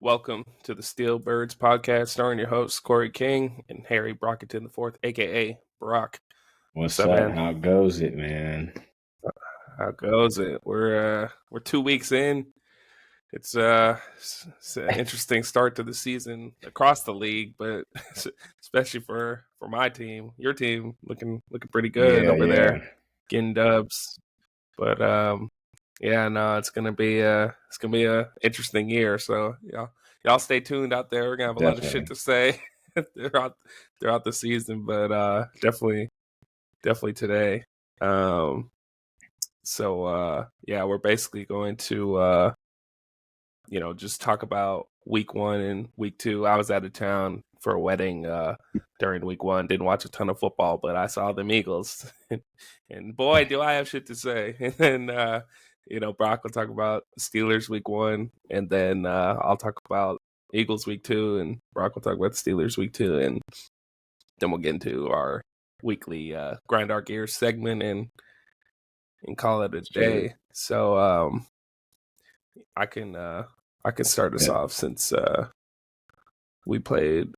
Welcome to the Steel Birds podcast, starring your hosts Corey King and Harry Brockington IV, aka Brock. What's up, up? man? How goes it, man? How goes it? We're 2 weeks in. It's an interesting start to the season across the league, but especially for my team, your team looking pretty good over there, getting dubs. But yeah, no, it's gonna be a interesting year. So y'all stay tuned out there. We're gonna have a lot of shit to say throughout the season, but definitely today. So yeah, we're basically going to just talk about week 1 and week 2. I was out of town for a wedding during week 1. Didn't watch a ton of football, but I saw them Eagles, and boy, do I have shit to say. And then Brock will talk about Steelers week 1, and then I'll talk about Eagles week 2, and Brock will talk about the Steelers week 2, and then we'll get into our weekly grind our gears segment and call it a day. So I can start us off since we played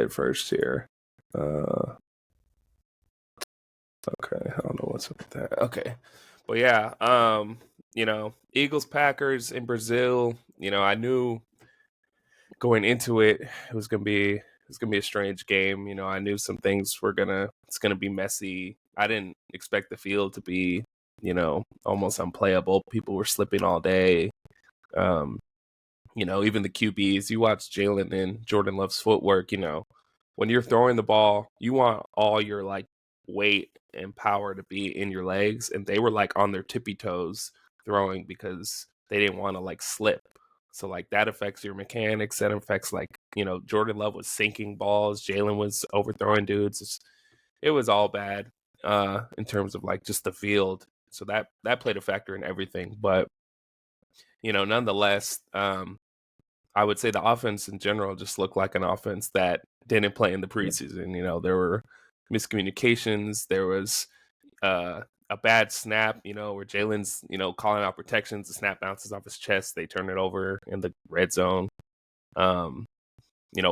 first here. Okay, I don't know what's up with that. Okay. But yeah, Eagles Packers in Brazil, I knew going into it was gonna be a strange game. I knew some things it's gonna be messy. I didn't expect the field to be, almost unplayable. People were slipping all day. Even the QBs, you watch Jalen and Jordan Love's footwork, when you're throwing the ball, you want all your like weight and power to be in your legs. And they were like on their tippy toes throwing because they didn't want to like slip. So like that affects your mechanics. That affects like, Jordan Love was sinking balls. Jalen was overthrowing dudes. It was all bad in terms of like just the field. So that played a factor in everything. But, nonetheless, I would say the offense in general just looked like an offense that didn't play in the preseason. There were miscommunications. There was a bad snap, where Jalen's, calling out protections. The snap bounces off his chest. They turn it over in the red zone.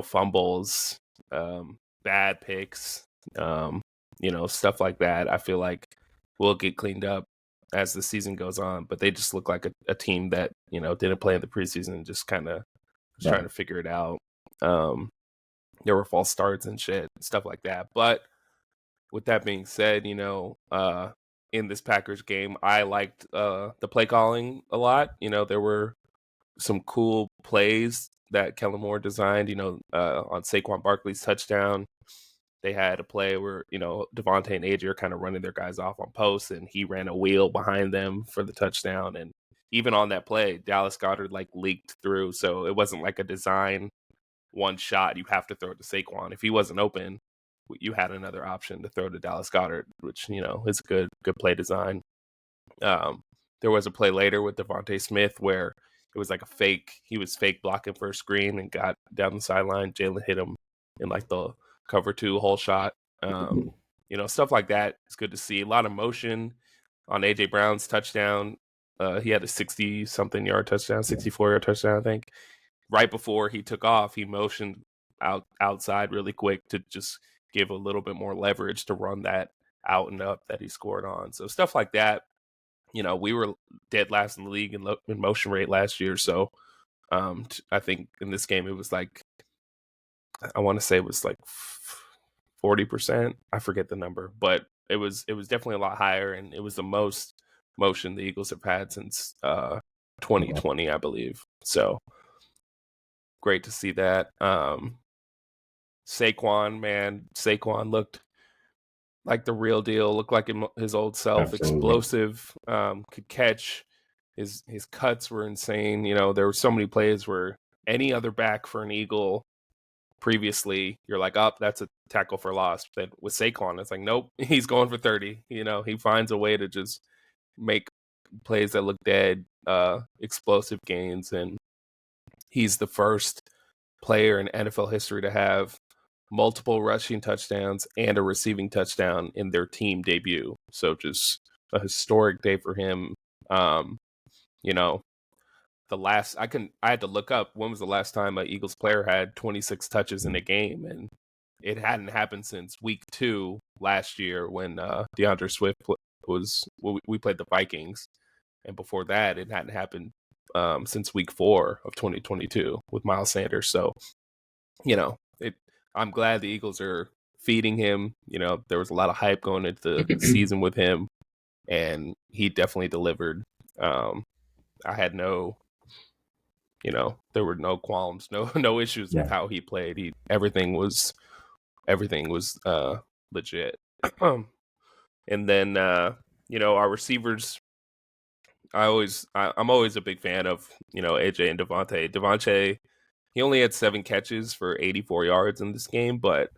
Fumbles, bad picks, stuff like that. I feel like will get cleaned up as the season goes on, but they just look like a team that, didn't play in the preseason and just kind of trying to figure it out. There were false starts and shit, stuff like that. But with that being said, in this Packers game, I liked the play calling a lot. There were some cool plays that Kellen Moore designed, on Saquon Barkley's touchdown. They had a play where, Devontae and AJ are kind of running their guys off on posts, and he ran a wheel behind them for the touchdown. And even on that play, Dallas Goedert like leaked through. So it wasn't like a design one shot. You have to throw it to Saquon. If he wasn't open, you had another option to throw to Dallas Goedert, which, is a good play design. There was a play later with Devontae Smith where it was like a fake. He was fake blocking for a screen and got down the sideline. Jalen hit him in like the cover 2 whole shot. Stuff like that. It's good to see. A lot of motion on AJ Brown's touchdown. He had a 60-something yard touchdown, 64-yard touchdown, I think. Right before he took off, he motioned outside really quick to just give a little bit more leverage to run that out and up that he scored on. So stuff like that. We were dead last in the league in motion rate last year. So I think in this game it was like, I want to say it was like 40%. I forget the number, but it was definitely a lot higher, and it was the most motion the Eagles have had since 2020, I believe. So great to see that. Saquon looked like the real deal. Looked like his old self. Absolutely. Explosive. Could catch. His cuts were insane. There were so many plays where any other back for an Eagle previously, you're like, oh, that's a tackle for loss. But with Saquon, it's like, nope, he's going for 30. He finds a way to just make plays that look dead, explosive gains, and he's the first player in NFL history to have multiple rushing touchdowns and a receiving touchdown in their team debut. So just a historic day for him. I had to look up when was the last time an Eagles player had 26 touches in a game, and it hadn't happened since week 2 last year when DeAndre Swift we played the Vikings, and before that it hadn't happened since week 4 of 2022 with Miles Sanders. So I'm glad the Eagles are feeding him. There was a lot of hype going into the season with him, and he definitely delivered. I had there were no qualms, no issues with how he played. Everything was legit. And then our receivers, I'm always a big fan of AJ and Devontae. Devontae, he only had 7 catches for 84 yards in this game, but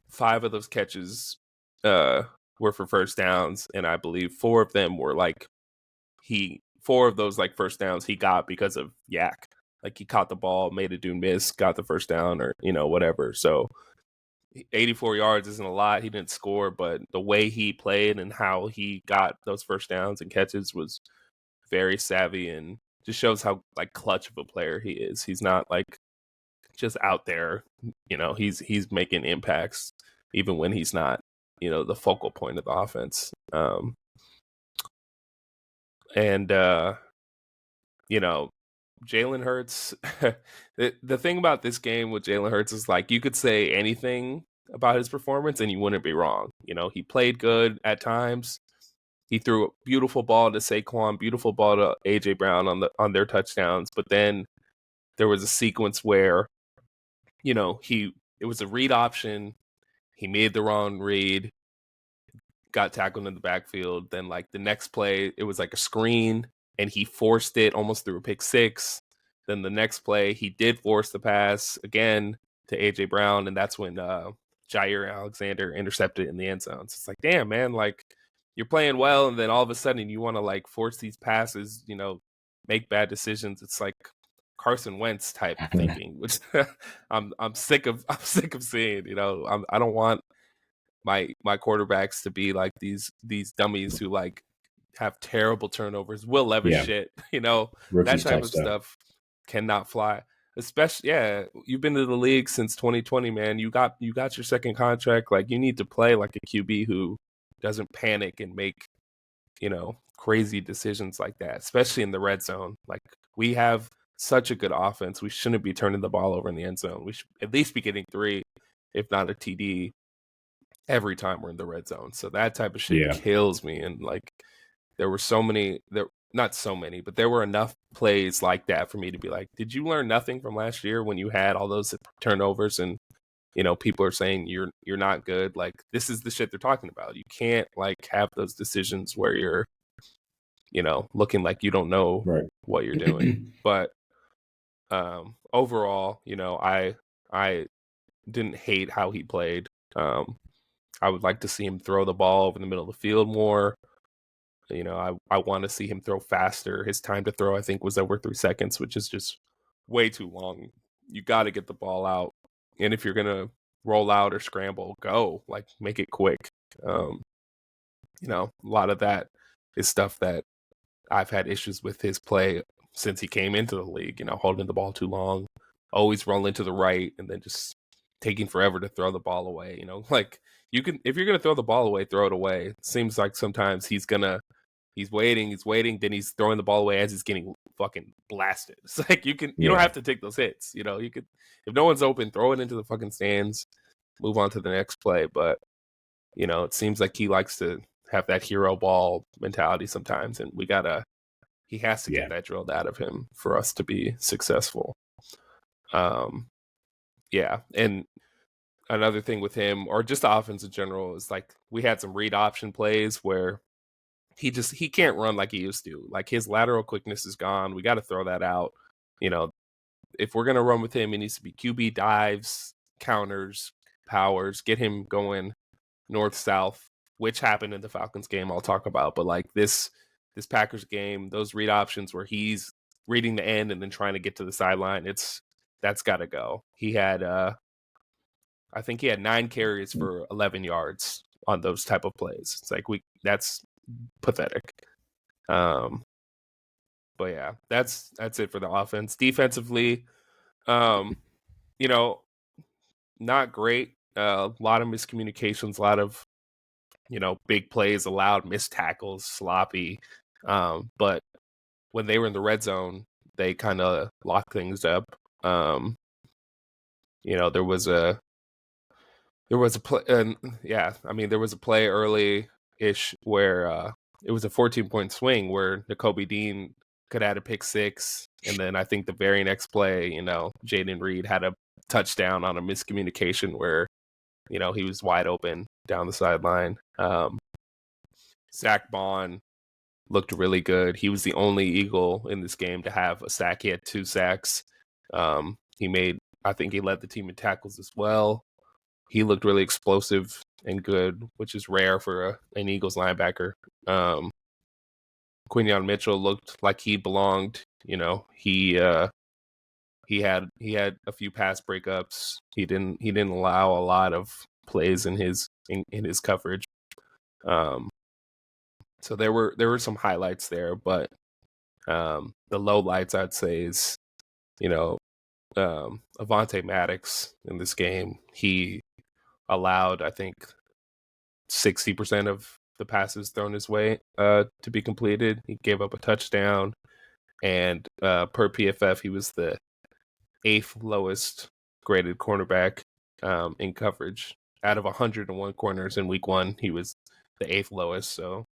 5 of those catches were for first downs, and I believe 4 of them were four of those first downs he got because of Yak. Like, he caught the ball, made a dude miss, got the first down, or whatever. So 84 yards isn't a lot. He didn't score, but the way he played and how he got those first downs and catches was very savvy, and just shows how clutch of a player he is. He's not just out there. He's making impacts even when he's not the focal point of the offense. Jalen Hurts, the thing about this game with Jalen Hurts is you could say anything about his performance and you wouldn't be wrong. He played good at times. He threw a beautiful ball to Saquon, beautiful ball to AJ Brown on their touchdowns. But then there was a sequence where, it was a read option. He made the wrong read, got tackled in the backfield. Then the next play, it was a screen, and he forced it almost through a pick 6. Then the next play, he did force the pass again to AJ Brown, and that's when Jair Alexander intercepted in the end zone. So it's damn, man, you're playing well, and then all of a sudden you want to force these passes, make bad decisions. It's Carson Wentz type thinking, which I'm sick of seeing. I don't want my quarterbacks to be these dummies who have terrible turnovers, Will Levis shit. That type of stuff cannot fly. Especially, you've been to the league since 2020, man. You got your second contract. You need to play like a QB who doesn't panic and make crazy decisions like that, especially in the red zone. We have such a good offense. We shouldn't be turning the ball over in the end zone. We should at least be getting 3, if not a TD, every time we're in the red zone. So that type of shit kills me. And there were not so many, but there were enough plays like that for me to be did you learn nothing from last year when you had all those turnovers and people are saying you're not good? This is the shit they're talking about. You can't have those decisions where you're looking like you don't know what you're doing. But overall, I didn't hate how he played. I would like to see him throw the ball over the middle of the field more. I want to see him throw faster. His time to throw, I think, was over 3 seconds, which is just way too long. You got to get the ball out. And if you're going to roll out or scramble, go. Make it quick. A lot of that is stuff that I've had issues with his play since he came into the league. Holding the ball too long, always rolling to the right, and then just taking forever to throw the ball away. If you're gonna throw the ball away, throw it away. It seems like sometimes he's waiting, then he's throwing the ball away as he's getting fucking blasted. It's you don't have to take those hits. You could, if no one's open, throw it into the fucking stands, move on to the next play. But it seems like he likes to have that hero ball mentality sometimes, and he has to get that drilled out of him for us to be successful. And another thing with him, or just the offense in general, is we had some read option plays where he can't run like he used to. His lateral quickness is gone. We got to throw that out. If we're gonna run with him, it needs to be QB dives, counters, powers, get him going north south, which happened in the Falcons game. I'll talk about, but this Packers game, those read options where he's reading the end and then trying to get to the sideline, that's got to go. He had I think he had 9 carries for 11 yards on those type of plays. It's that's pathetic. But yeah, that's it for the offense. Defensively, you know, not great. A lot of miscommunications, a lot of big plays allowed, missed tackles, sloppy. But when they were in the red zone, they kind of locked things up. There was a play, and yeah, I mean there was a play early ish where it was a 14-point swing where Nakobe Dean could add a pick six, and then I think the very next play, Jaden Reed had a touchdown on a miscommunication where he was wide open down the sideline. Zach Bond looked really good. He was the only Eagle in this game to have a sack. He had 2 sacks. I think he led the team in tackles as well. He looked really explosive and good, which is rare for an Eagles linebacker. Quinyon Mitchell looked like he belonged. He had a few pass breakups. He didn't allow a lot of plays in his coverage. So there were some highlights there, but the low lights I'd say is Avonte Maddox in this game. He allowed, I think, 60% of the passes thrown his way to be completed. He gave up a touchdown, and per PFF, he was the 8th lowest graded cornerback in coverage. Out of 101 corners in week 1, he was the 8th lowest, so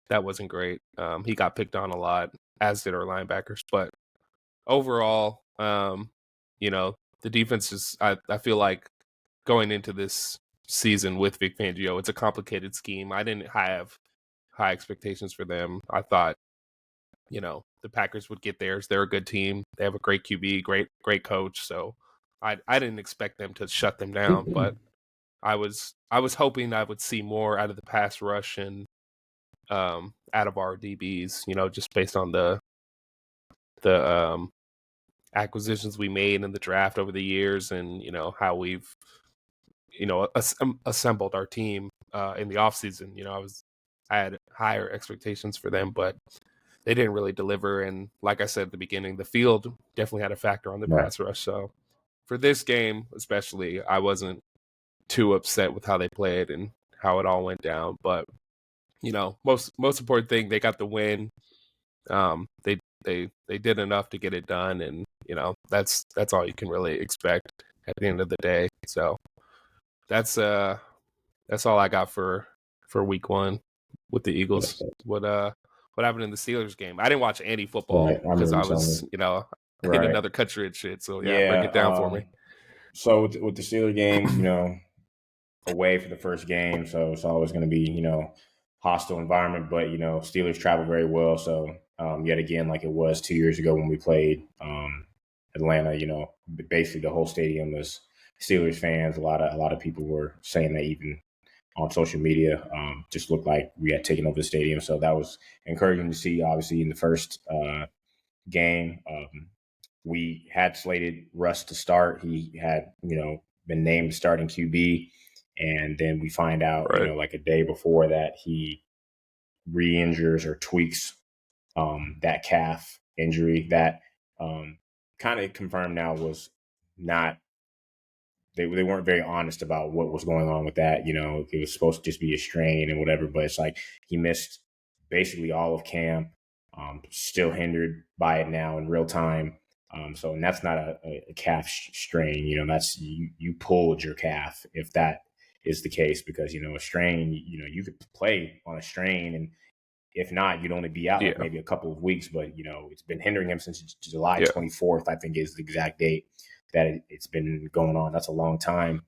that wasn't great. He got picked on a lot, as did our linebackers. But overall, the defense is, I feel like going into this season with Vic Fangio, it's a complicated scheme. I didn't have high expectations for them. I thought, the Packers would get theirs. They're a good team. They have a great QB, great coach. So I didn't expect them to shut them down, but I was hoping I would see more out of the pass rush and out of our DBs, just based on the acquisitions we made in the draft over the years, and how we've assembled our team in the offseason. I had higher expectations for them, but they didn't really deliver. And like I said at the beginning, the field definitely had a factor on the pass rush. So for this game especially, I wasn't too upset with how they played and how it all went down. But most important thing, they got the win. They did enough to get it done, and that's all you can really expect at the end of the day. So that's all I got for week 1 with the Eagles. What happened in the Steelers game? I didn't watch any football because I was in another country and shit. So yeah, break it down for me. So with the Steelers game, away for the first game, so it's always going to be hostile environment, but Steelers travel very well. So yet again, like it was 2 years ago when we played Atlanta, basically the whole stadium was Steelers fans. A lot of people were saying that even on social media, just looked like we had taken over the stadium. So that was encouraging to see. Obviously, in the first game, we had slated Russ to start. He had been named starting QB. And then we find out, like a day before that, he re-injures or tweaks that calf injury that kind of confirmed now was not, they weren't very honest about what was going on with that. It was supposed to just be a strain and whatever, but it's like he missed basically all of camp, still hindered by it now in real time. So, and that's not a calf strain, that's you pulled your calf if that is the case, because a strain, you could play on a strain, and if not, you'd only be out like maybe a couple of weeks. But it's been hindering him since July 24th, I think is the exact date that it's been going on. That's a long time.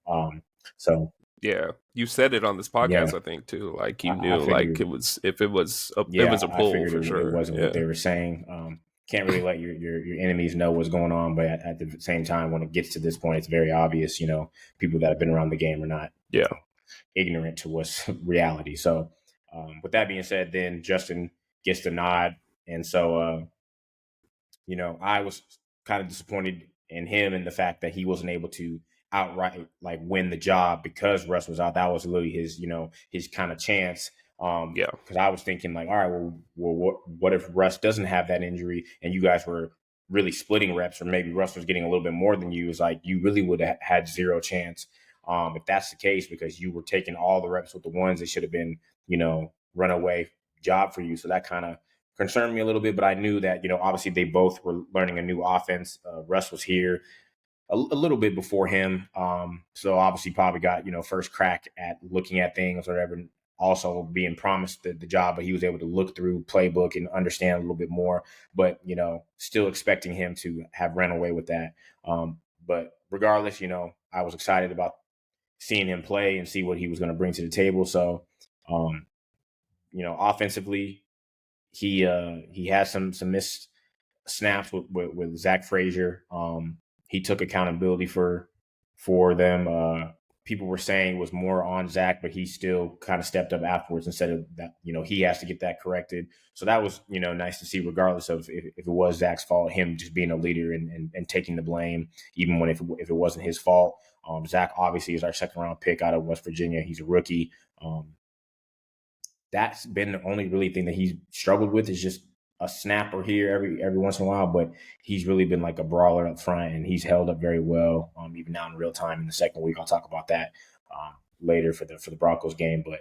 So yeah, you said it on this podcast, I think too. Like you knew, like it was a pull for sure. It wasn't what they were saying. Can't really let your enemies know what's going on, but at the same time, when it gets to this point, it's very obvious. People that have been around the game are not ignorant to what's reality. So, with that being said, then Justin gets the nod, and so I was kind of disappointed in him and the fact that he wasn't able to outright like win the job because Russ was out. That was really his his kind of chance. Yeah. Because I was thinking like, all right, well, what if Russ doesn't have that injury and you guys were really splitting reps, or maybe Russ was getting a little bit more than you? Is like you really would have had zero chance if that's the case, because you were taking all the reps with the ones that should have been, runaway job for you. So that kind of concerned me a little bit, but I knew that, obviously they both were learning a new offense. Russ was here a little bit before him. So obviously probably got, first crack at looking at things or whatever, also being promised the job, but he was able to look through playbook and understand a little bit more, but, still expecting him to have ran away with that. But regardless, I was excited about seeing him play and see what he was going to bring to the table. So, offensively, he has some missed snaps with Zach Frazier. He took accountability for them. People were saying it was more on Zach, but he still kind of stepped up afterwards and said that, he has to get that corrected. So that was, nice to see, regardless of if it was Zach's fault, him just being a leader and taking the blame, even when if it wasn't his fault. Zach obviously is our second round pick out of West Virginia. He's a rookie. That's been the only really thing that he's struggled with, is just a snapper here every once in a while, but he's really been like a brawler up front, and he's held up very well. Even now in real time in the second week, I'll talk about that later for the Broncos game. But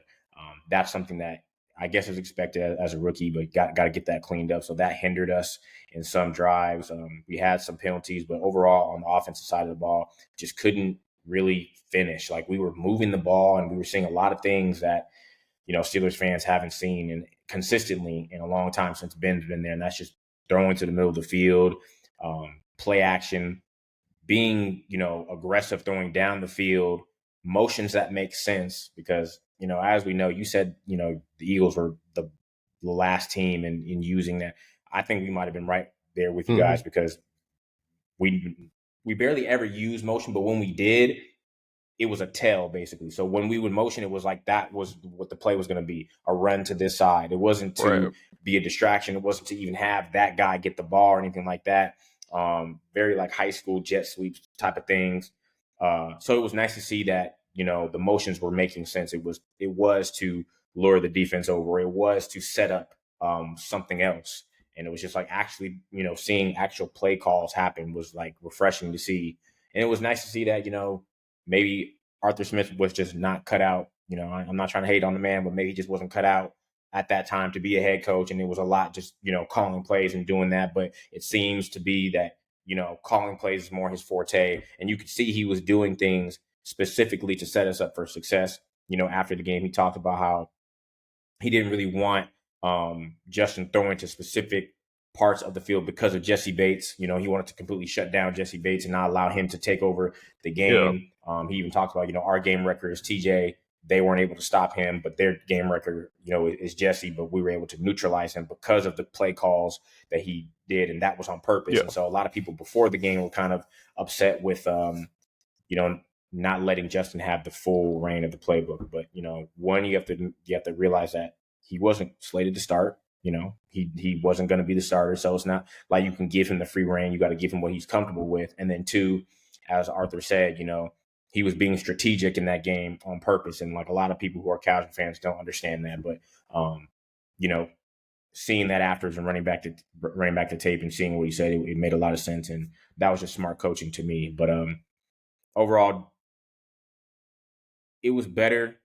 that's something that I guess is expected as a rookie, but got to get that cleaned up. So that hindered us in some drives. We had some penalties, but overall on the offensive side of the ball, just couldn't really finish. Like, we were moving the ball and we were seeing a lot of things that, Steelers fans haven't seen and consistently in a long time since Ben's been there. And that's just throwing to the middle of the field, play action, being, aggressive, throwing down the field, motions that make sense. Because, as we know, you said, the Eagles were the last team in using that. I think we might have been right there with you guys, because we barely ever used motion, but when we did, it was a tell, basically. So when we would motion, it was like that was what the play was going to be, a run to this side. It wasn't to be a distraction. It wasn't to even have that guy get the ball or anything like that. Very like high school jet sweeps type of things. So it was nice to see that, the motions were making sense. It was to lure the defense over. It was to set up something else. And it was just like actually, seeing actual play calls happen was like refreshing to see. And it was nice to see that, maybe Arthur Smith was just not cut out. I'm not trying to hate on the man, but maybe he just wasn't cut out at that time to be a head coach. And it was a lot just, calling plays and doing that. But it seems to be that, calling plays is more his forte. And you could see he was doing things specifically to set us up for success. After the game, he talked about how he didn't really want Justin throwing to specific parts of the field because of Jesse Bates. He wanted to completely shut down Jesse Bates and not allow him to take over the game. Yeah. He even talked about, our game record is TJ. They weren't able to stop him, but their game record, is Jesse. But we were able to neutralize him because of the play calls that he did, and that was on purpose. Yeah. And so a lot of people before the game were kind of upset with, not letting Justin have the full reign of the playbook. But, one, you have to realize that he wasn't slated to start. He wasn't going to be the starter. So it's not like you can give him the free reign. You got to give him what he's comfortable with. And then two, as Arthur said, he was being strategic in that game on purpose. And like a lot of people who are casual fans don't understand that. But, seeing that afterwards and running back to tape and seeing what he said, it made a lot of sense. And that was just smart coaching to me. But overall, it was better.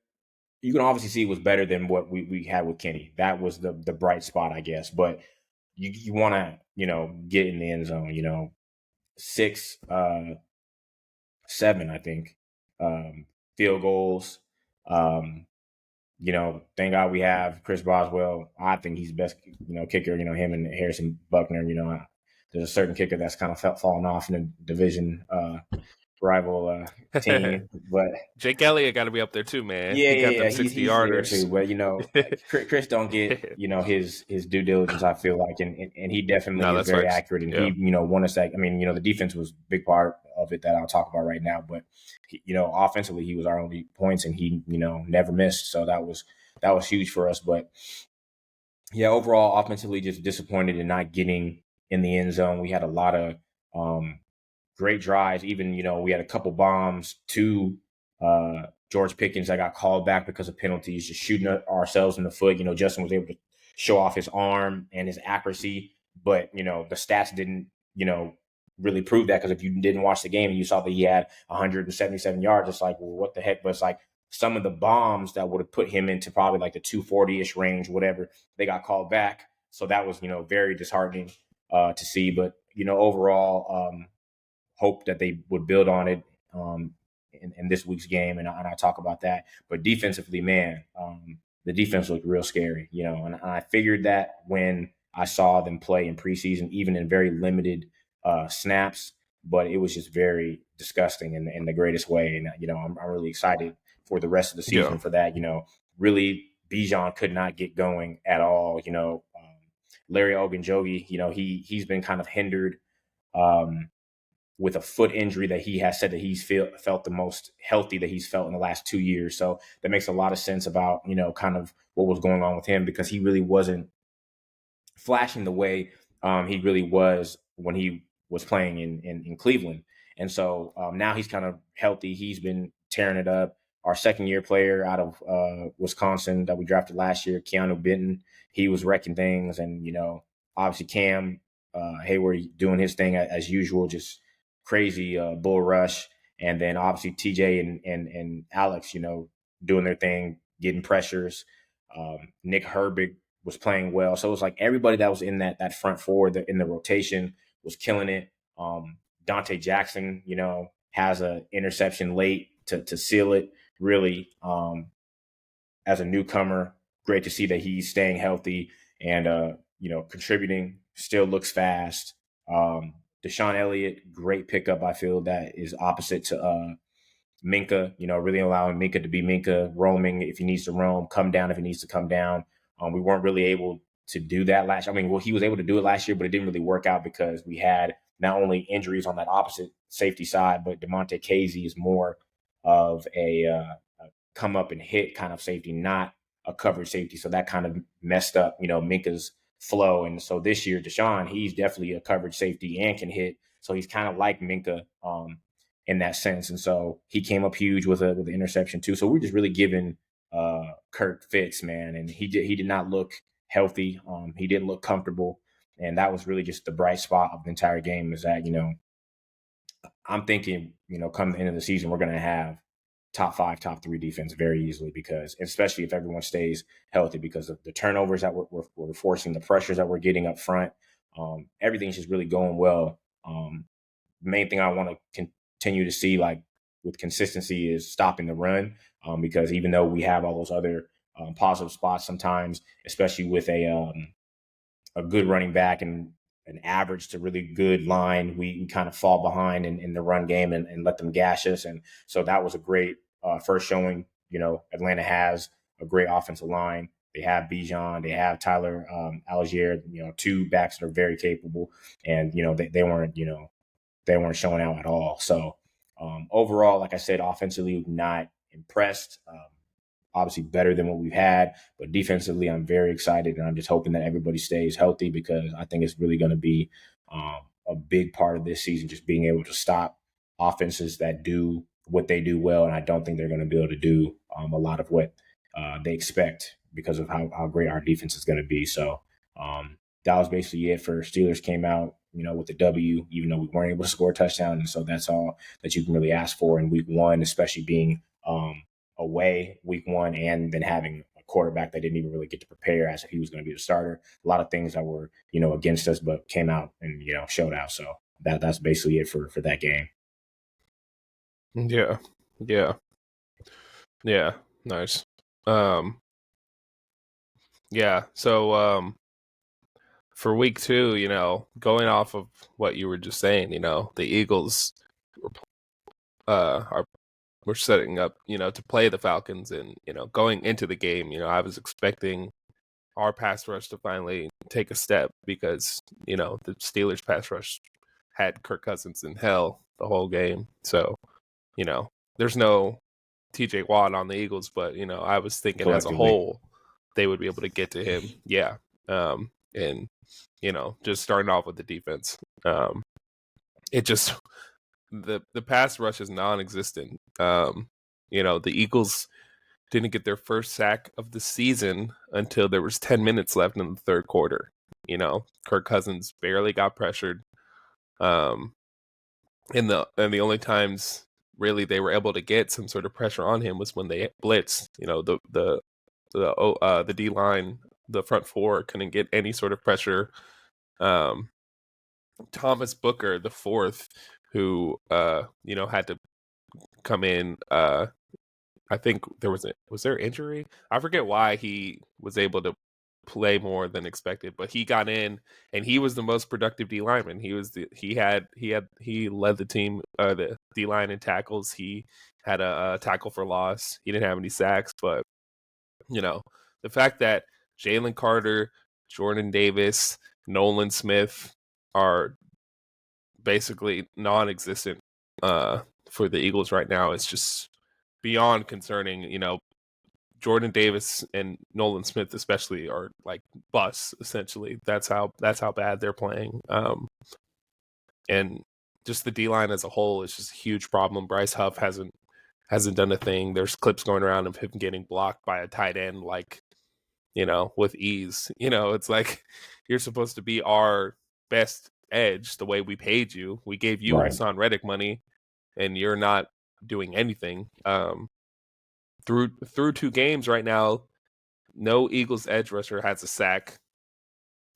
You can obviously see it was better than what we had with Kenny. That was the bright spot, I guess. But you want to, get in the end zone, 6, 7, I think, field goals. Thank God we have Chris Boswell. I think he's the best, kicker, him and Harrison Buckner. There's a certain kicker that's kind of fallen off in the division rival team, but Jake Elliott got to be up there too, man. Yeah, he got them 60 yarders too. But Chris don't get his due diligence. I feel like, and he definitely is very accurate. And he won us that. I mean, the defense was a big part of it that I'll talk about right now. But offensively, he was our only points, and he never missed. So that was huge for us. But yeah, overall, offensively, just disappointed in not getting in the end zone. We had a lot of great drives. Even, we had a couple bombs to George Pickens that got called back because of penalties, just shooting ourselves in the foot. Justin was able to show off his arm and his accuracy, but the stats didn't really prove that, because if you didn't watch the game and you saw that he had 177 yards, it's like, well, what the heck? But it's like some of the bombs that would have put him into probably like the 240-ish range, whatever, they got called back. So that was very disheartening to see. But overall, hope that they would build on it in this week's game, and I talk about that. But defensively, man, the defense looked real scary, and I figured that when I saw them play in preseason, even in very limited snaps, but it was just very disgusting in the greatest way. And, I'm really excited for the rest of the season for that. Really, Bijan could not get going at all. Larry Ogunjobi, he's been kind of hindered with a foot injury that he has said that he's felt the most healthy that he's felt in the last 2 years. So that makes a lot of sense about, kind of what was going on with him, because he really wasn't flashing the way he really was when he was playing in Cleveland. And so now he's kind of healthy. He's been tearing it up. Our second-year player out of Wisconsin that we drafted last year, Keanu Benton, he was wrecking things. And, obviously Cam Hayward doing his thing as usual, just crazy bull rush. And then obviously TJ and Alex, doing their thing, getting pressures. Nick Herbig was playing well. So it was like everybody that was in that front four in the rotation was killing it. Dante Jackson, has an interception late to seal it, really. As a newcomer, great to see that he's staying healthy and, contributing, still looks fast. Deshaun Elliott, great pickup. I feel that is opposite to Minkah, really allowing Minkah to be Minkah, roaming if he needs to roam, come down if he needs to come down. We weren't really able to do that last year. I mean, well, he was able to do it last year, but it didn't really work out because we had not only injuries on that opposite safety side, but DeMonte Casey is more of a come up and hit kind of safety, not a coverage safety. So that kind of messed up, Minkah's flow. And so this year, Deshaun, he's definitely a coverage safety and can hit. So he's kind of like Minkah in that sense. And so he came up huge with the interception too. So we're just really giving Kirk fits, man. And he did not look healthy. He didn't look comfortable. And that was really just the bright spot of the entire game, is that, I'm thinking, come the end of the season, we're going to have top 5, top 3 defense very easily, because especially if everyone stays healthy, because of the turnovers that we're forcing, the pressures that we're getting up front, everything's just really going well. The main thing I want to continue to see, like with consistency, is stopping the run, because even though we have all those other positive spots sometimes, especially with a good running back and an average to really good line, we kind of fall behind in the run game and let them gash us. And so that was a great first showing. Atlanta has a great offensive line. They have Bijan, they have Tyler Algier, 2 backs that are very capable, and they weren't showing out at all. So overall, like I said, offensively not impressed. Obviously better than what we've had, but defensively, I'm very excited, and I'm just hoping that everybody stays healthy, because I think it's really going to be a big part of this season, just being able to stop offenses that do what they do well, and I don't think they're going to be able to do a lot of what they expect because of how great our defense is going to be. So that was basically it for Steelers. Came out, with the W, even though we weren't able to score a touchdown, and so that's all that you can really ask for in week 1, especially being away week 1 and then having a quarterback that didn't even really get to prepare as if he was going to be the starter. A lot of things that were, against us, but came out and, showed out. So that's basically it for that game. Yeah. Nice. Yeah. So, for week 2, going off of what you were just saying, the Eagles we're setting up, to play the Falcons, and, going into the game, I was expecting our pass rush to finally take a step, because, the Steelers pass rush had Kirk Cousins in hell the whole game. So, there's no TJ Watt on the Eagles, but, I was thinking as a whole, they would be able to get to him. Yeah. And, just starting off with the defense, it just, the pass rush is non-existent. The Eagles didn't get their first sack of the season until there was 10 minutes left in the third quarter. Kirk Cousins barely got pressured. And the only times really they were able to get some sort of pressure on him was when they blitzed. The D line, the front four couldn't get any sort of pressure. Thomas Booker, the fourth, who had to come in. I think was there injury? I forget why he was able to play more than expected, but he got in and he was the most productive D lineman. He led the team, the D line in tackles. He had a tackle for loss. He didn't have any sacks, but the fact that Jalen Carter, Jordan Davis, Nolan Smith are basically non-existent for the Eagles right now is just beyond concerning. Jordan Davis and Nolan Smith especially are like busts essentially. That's how bad they're playing. And just the D-line as a whole is just a huge problem. Bryce Huff hasn't done a thing. There's clips going around of him getting blocked by a tight end with ease. It's like you're supposed to be our best edge the way we paid you. We gave you Hassan Reddick money and you're not doing anything. Through 2 games right now, no Eagles edge rusher has a sack.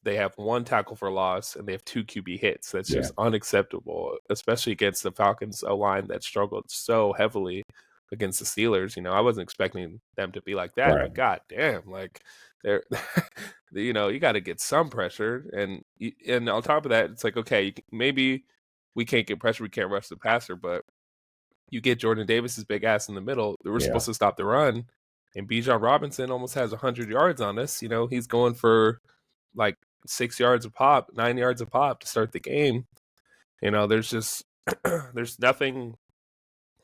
They have 1 tackle for loss and they have 2 QB hits. That's just unacceptable, especially against the Falcons O-line that struggled so heavily against the Steelers. I wasn't expecting them to be like that, but god damn, like they're you got to get some pressure, and on top of that, it's like, okay, maybe we can't get pressure, we can't rush the passer, but you get Jordan Davis's big ass in the middle. We're supposed to stop the run, and Bijan Robinson almost has 100 yards on us. He's going for like 6 yards a pop, 9 yards a pop to start the game. There's just there's nothing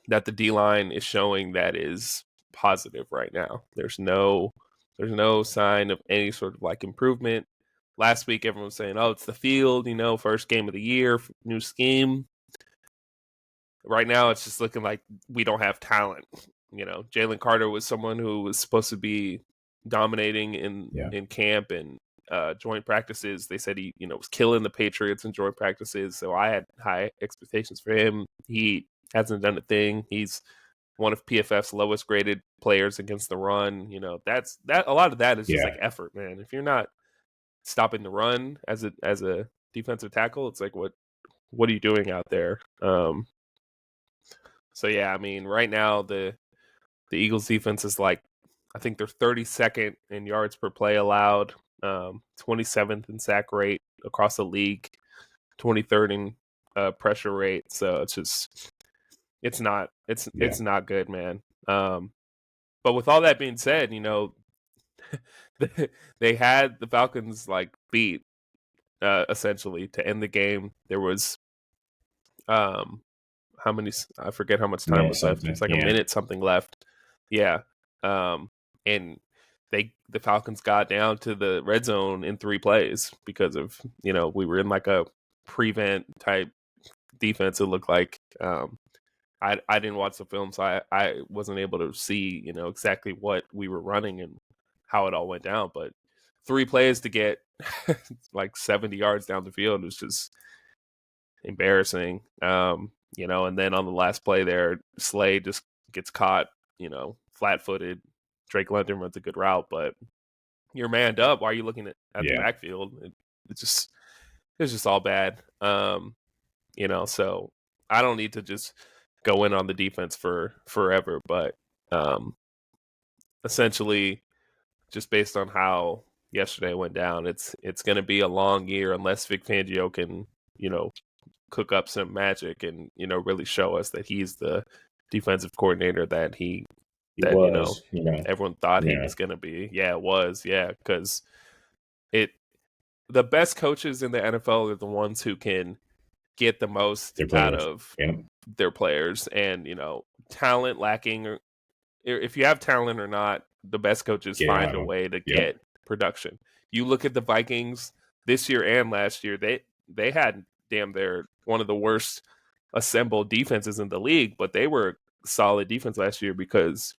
that the D-line is showing that is positive right now. There's no sign of any sort of like improvement. Last week, everyone was saying, "Oh, it's the field, first game of the year, new scheme." Right now, it's just looking like we don't have talent. Jalen Carter was someone who was supposed to be dominating in camp and joint practices. They said he, was killing the Patriots in joint practices. So I had high expectations for him. He hasn't done a thing. He's one of PFF's lowest graded players against the run. That's a lot of that is just like effort, man. If you're not stopping the run as a defensive tackle, it's like, what are you doing out there? So yeah, I mean, right now the Eagles defense is like, I think they're 32nd in yards per play allowed, 27th in sack rate across the league, 23rd in pressure rate. So it's not good, man. But with all that being said, they had the Falcons like beat essentially to end the game. There was how many? I forget how much time was left. It's like a minute something left. Yeah. And the Falcons got down to the red zone in 3 plays because of, we were in like a prevent type defense. It looked like, I didn't watch the film, so I wasn't able to see, exactly what we were running and how it all went down. But 3 plays to get like 70 yards down the field was just embarrassing. And then on the last play there, Slade just gets caught, flat-footed. Drake London runs a good route, but you're manned up. Why are you looking at the backfield? It's just all bad. So I don't need to just go in on the defense for forever, but essentially, just based on how yesterday went down, it's going to be a long year unless Vic Fangio can, cook up some magic and, really show us that he's the defensive coordinator that everyone thought he was going to be. Yeah, it was. Yeah, because the best coaches in the NFL are the ones who can get the most out of their players, and talent lacking, or if you have talent or not, the best coaches find a way to get production. You look at the Vikings this year and last year; they had they're one of the worst assembled defenses in the league, but they were solid defense last year because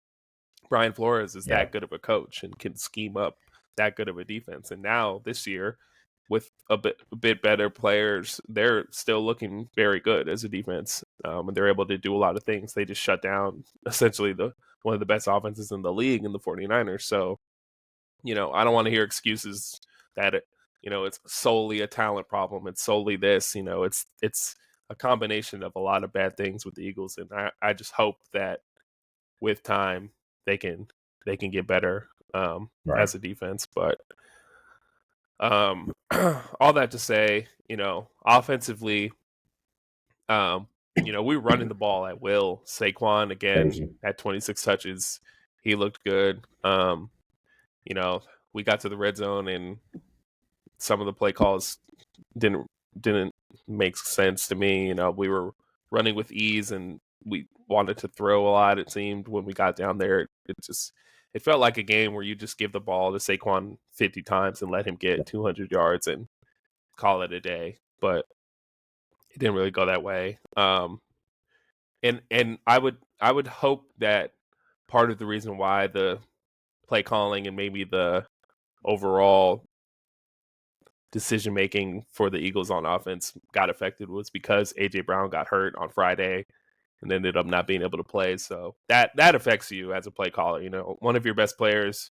Brian Flores is Yeah. that good of a coach and can scheme up that good of a defense. And now this year, with a bit better players, they're still looking very good as a defense, and they're able to do a lot of things. They just shut down essentially one of the best offenses in the league in the 49ers. So, I don't want to hear excuses that it's solely a talent problem. It's solely this. It's a combination of a lot of bad things with the Eagles, and I just hope that with time they can get better Right. as a defense. But all that to say, offensively, we were running the ball at will. Saquon again Crazy. at 26 touches, he looked good. We got to the red zone and some of the play calls didn't make sense to me. We were running with ease and we wanted to throw a lot. It seemed when we got down there, it felt like a game where you just give the ball to Saquon 50 times and let him get 200 yards and call it a day. But it didn't really go that way. And I would hope that part of the reason why the play calling and maybe the overall decision making for the Eagles on offense got affected was because AJ Brown got hurt on Friday and ended up not being able to play. So that affects you as a play caller. One of your best players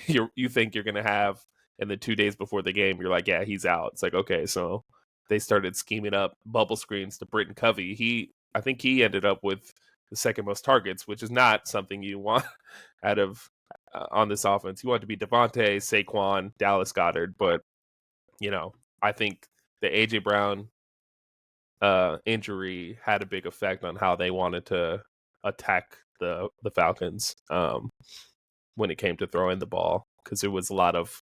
you think you're going to have, and then 2 days before the game, you're like, yeah, he's out. It's like, okay, so they started scheming up bubble screens to Britton Covey. I think he ended up with the second most targets, which is not something you want out of on this offense. You want it to be Devontae, Saquon, Dallas Goedert, but I think the AJ Brown injury had a big effect on how they wanted to attack the Falcons when it came to throwing the ball, because there was a lot of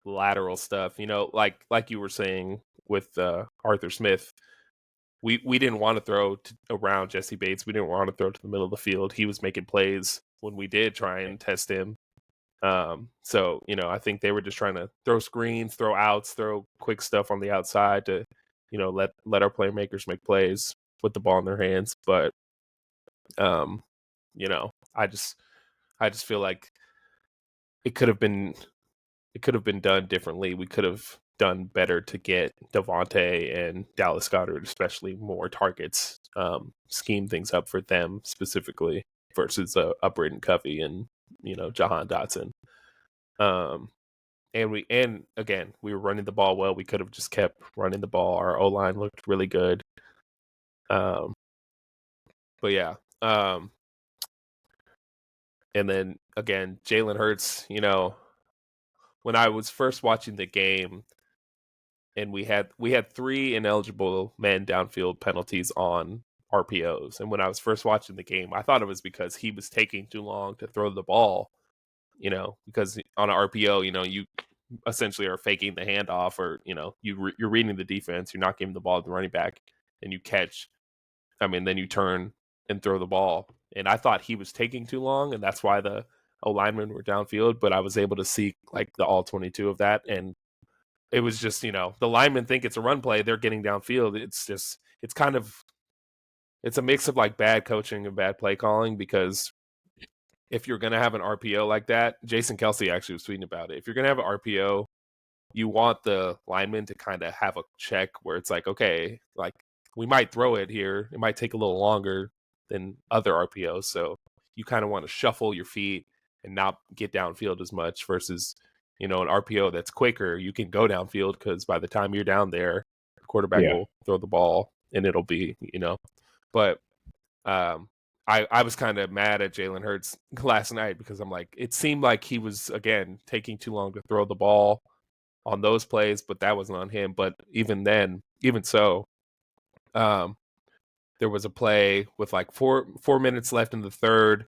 lateral stuff. Like you were saying with Arthur Smith, we didn't want to throw around Jesse Bates. We didn't want to throw to the middle of the field. He was making plays when we did try and test him. So I think they were just trying to throw screens, throw outs, throw quick stuff on the outside to let our playmakers make plays with the ball in their hands. But I just feel like it could have been done differently. We could have done better to get Devontae and Dallas Goedert especially more targets, scheme things up for them specifically versus a Britton Covey and Jahan Dotson. And again, we were running the ball well. We could have just kept running the ball. Our O-line looked really good. But yeah. And then again, Jalen Hurts, when I was first watching the game and we had 3 ineligible men downfield penalties on RPOs. And when I was first watching the game, I thought it was because he was taking too long to throw the ball. Because on an RPO, you essentially are faking the handoff, or you're reading the defense, you're not giving the ball to the running back, and you catch. Then you turn and throw the ball. And I thought he was taking too long, and that's why the linemen were downfield. But I was able to see like the all 22 of that, and it was just the linemen think it's a run play, they're getting downfield. It's a mix of like bad coaching and bad play calling, because if you're going to have an RPO like that, Jason Kelce actually was tweeting about it. If you're going to have an RPO, you want the lineman to kind of have a check where it's like, okay, like we might throw it here. It might take a little longer than other RPOs. So you kind of want to shuffle your feet and not get downfield as much versus, an RPO that's quicker. You can go downfield because by the time you're down there, the quarterback will throw the ball and it'll be, but I was kind of mad at Jalen Hurts last night because I'm like, it seemed like he was, again, taking too long to throw the ball on those plays, but that wasn't on him. But even so, there was a play with like 4 minutes left in the third.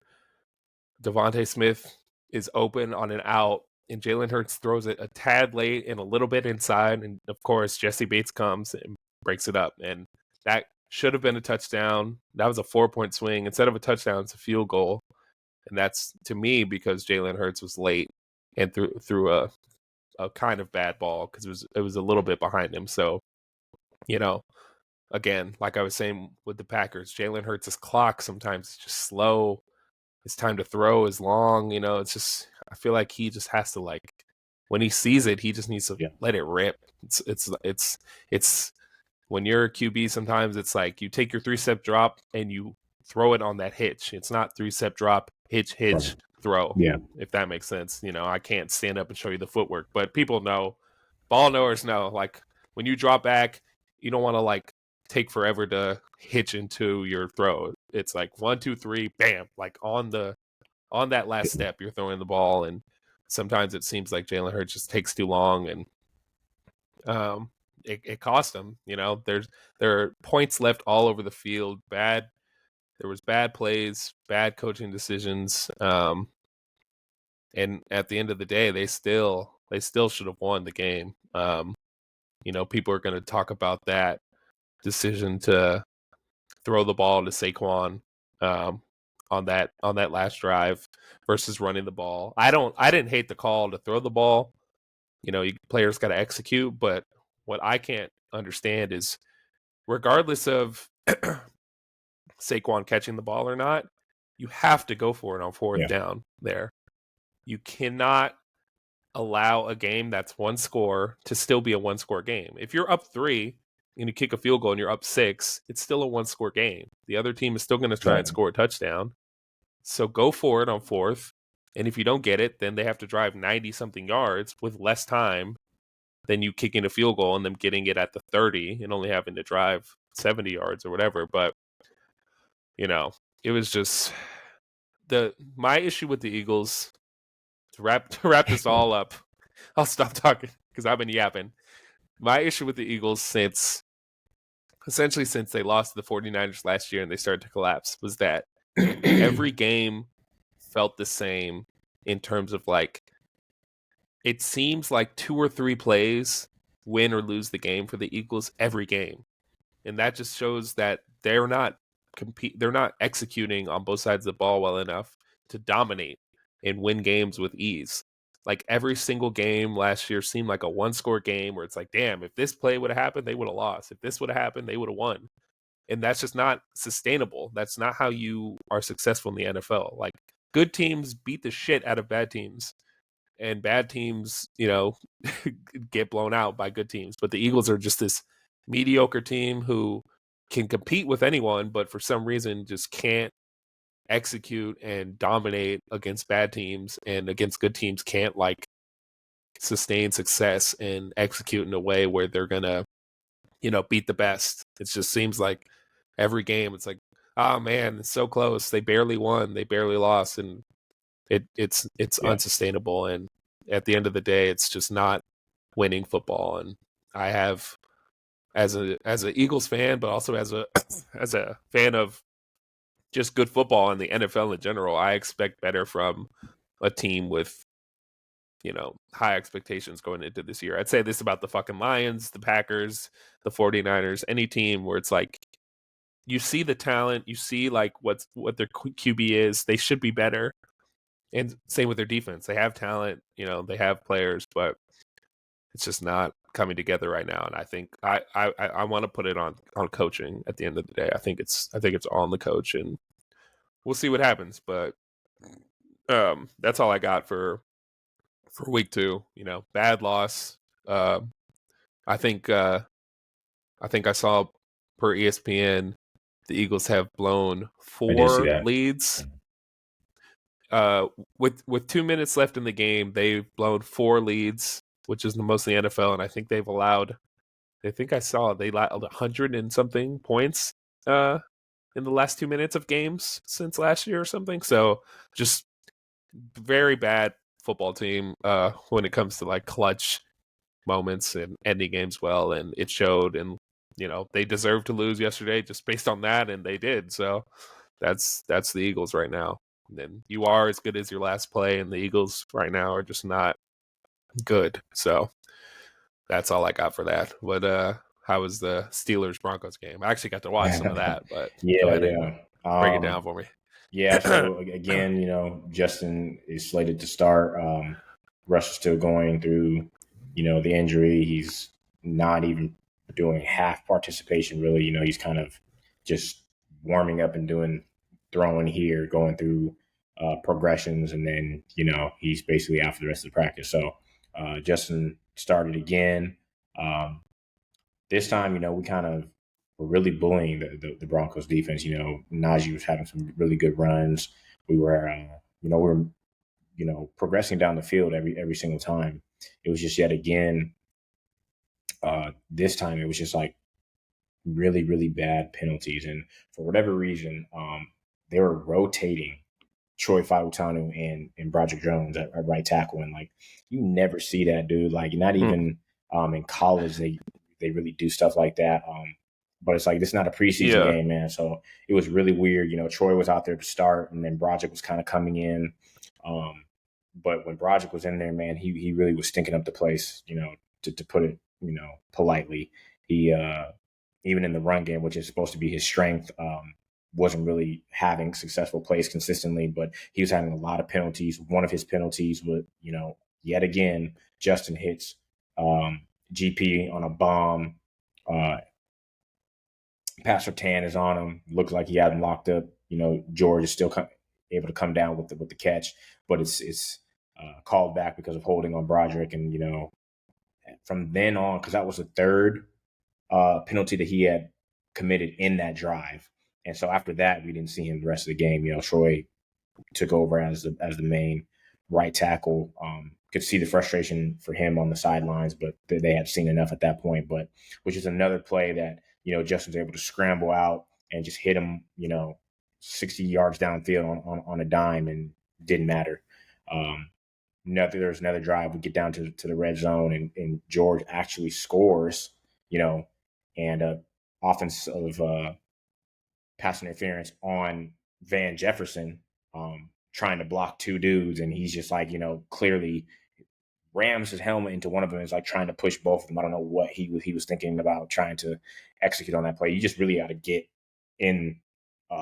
Devontae Smith is open on an out, and Jalen Hurts throws it a tad late and a little bit inside. And of course, Jesse Bates comes and breaks it up. And that should have been a touchdown. That was a 4-point swing. Instead of a touchdown, it's a field goal. And that's, to me, because Jalen Hurts was late and threw a kind of bad ball because it was a little bit behind him. So, again, like I was saying with the Packers, Jalen Hurts' clock sometimes is just slow. His time to throw is long. It's just, I feel like he just has to, like, when he sees it, he just needs to Yeah. let it rip. It's when you're a QB, sometimes it's like you take your 3-step drop and you throw it on that hitch. It's not 3-step drop, hitch, Right. throw. Yeah. If that makes sense. I can't stand up and show you the footwork, but people know, ball knowers know, like when you drop back, you don't want to like take forever to hitch into your throw. It's like 1, 2, 3, bam, like on that last step, you're throwing the ball, and sometimes it seems like Jalen Hurts just takes too long, and it cost him. There are points left all over the field. There was bad plays, bad coaching decisions, and at the end of the day, they still should have won the game. People are going to talk about that decision to throw the ball to Saquon on that last drive versus running the ball. I didn't hate the call to throw the ball. Players got to execute, but what I can't understand is, regardless of Saquon catching the ball or not, you have to go for it on fourth down there. You cannot allow a game that's one score to still be a one-score game. If you're up 3 and you kick a field goal and you're up 6, it's still a one-score game. The other team is still going to try and score a touchdown. So go for it on fourth. And if you don't get it, then they have to drive 90-something yards with less time than you kicking a field goal and them getting it at the 30 and only having to drive 70 yards or whatever. But, it was just my issue with the Eagles, to wrap this all up. I'll stop talking because I've been yapping. My issue with the Eagles since they lost to the 49ers last year and they started to collapse was that every game felt the same in terms of, like, it seems like 2 or 3 plays win or lose the game for the Eagles every game. And that just shows that they're not executing on both sides of the ball well enough to dominate and win games with ease. Like, every single game last year seemed like a one-score game where it's like, damn, if this play would have happened, they would have lost. If this would have happened, they would have won. And that's just not sustainable. That's not how you are successful in the NFL. Like, good teams beat the shit out of bad teams, and bad teams, get blown out by good teams. But the Eagles are just this mediocre team who can compete with anyone, but for some reason just can't execute and dominate against bad teams, and against good teams can't, like, sustain success and execute in a way where they're gonna, beat the best. It just seems like every game it's like, oh man, it's so close. They barely won, they barely lost, and it's unsustainable. And at the end of the day, it's just not winning football. And I have, as an Eagles fan, but also as a fan of just good football and the NFL in general, I expect better from a team with, high expectations going into this year. I'd say this about the fucking Lions, the Packers, the 49ers, any team where it's like, you see the talent, you see like what their QB is, they should be better. And same with their defense. They have talent, they have players, but it's just not coming together right now. And I think I want to put it on coaching at the end of the day. I think it's on the coach, and we'll see what happens. But that's all I got for week 2. Bad loss. I think I saw per ESPN the Eagles have blown 4 leads. With 2 minutes left in the game, they've blown 4 leads, which is the most in the NFL, and I think they allowed 100 and something points in the last 2 minutes of games since last year or something. So just very bad football team when it comes to, like, clutch moments and ending games well, and it showed. And they deserved to lose yesterday just based on that, and they did. So that's the Eagles right now. And then you are as good as your last play, and the Eagles right now are just not good. So that's all I got for that. But how was the Steelers-Broncos game? I actually got to watch some of that, but go ahead and break it down for me. Yeah, so again, Justin is slated to start. Russ is still going through, the injury. He's not even doing half participation. Really, he's kind of just warming up and throwing here, going through progressions, and then he's basically out for the rest of the practice. So Justin started again. This time, we kind of were really bullying the Broncos defense. Najee was having some really good runs. We were, progressing down the field every single time. It was just yet again. This time, it was just like really, really bad penalties, and for whatever reason, they were rotating Troy Fautanu and Broderick Jones at right tackle, and like you never see that, dude. Like not even in college they really do stuff like that. But it's like this is not a preseason game, man. So it was really weird. Troy was out there to start, and then Broderick was kind of coming in. But when Broderick was in there, man, he really was stinking up the place. To put it politely, he even in the run game, which is supposed to be his strength, wasn't really having successful plays consistently, but he was having a lot of penalties. One of his penalties was, yet again, Justin hits GP on a bomb. Pat Surtain is on him. Looks like he had him locked up. George is still able to come down with the catch, but it's called back because of holding on Broderick. And, from then on, because that was the third penalty that he had committed in that drive. And so after that, we didn't see him the rest of the game. Troy took over as the main right tackle. Could see the frustration for him on the sidelines, but they had seen enough at that point. But which is another play that Justin's able to scramble out and just hit him 60 yards downfield on a dime, and didn't matter. There's another drive. We get down to the red zone, and George actually scores. And offensive pass interference on Van Jefferson, trying to block two dudes, and he's just like, clearly rams his helmet into one of them. Is like trying to push both of them. I don't know what he was thinking about trying to execute on that play. You just really got to get in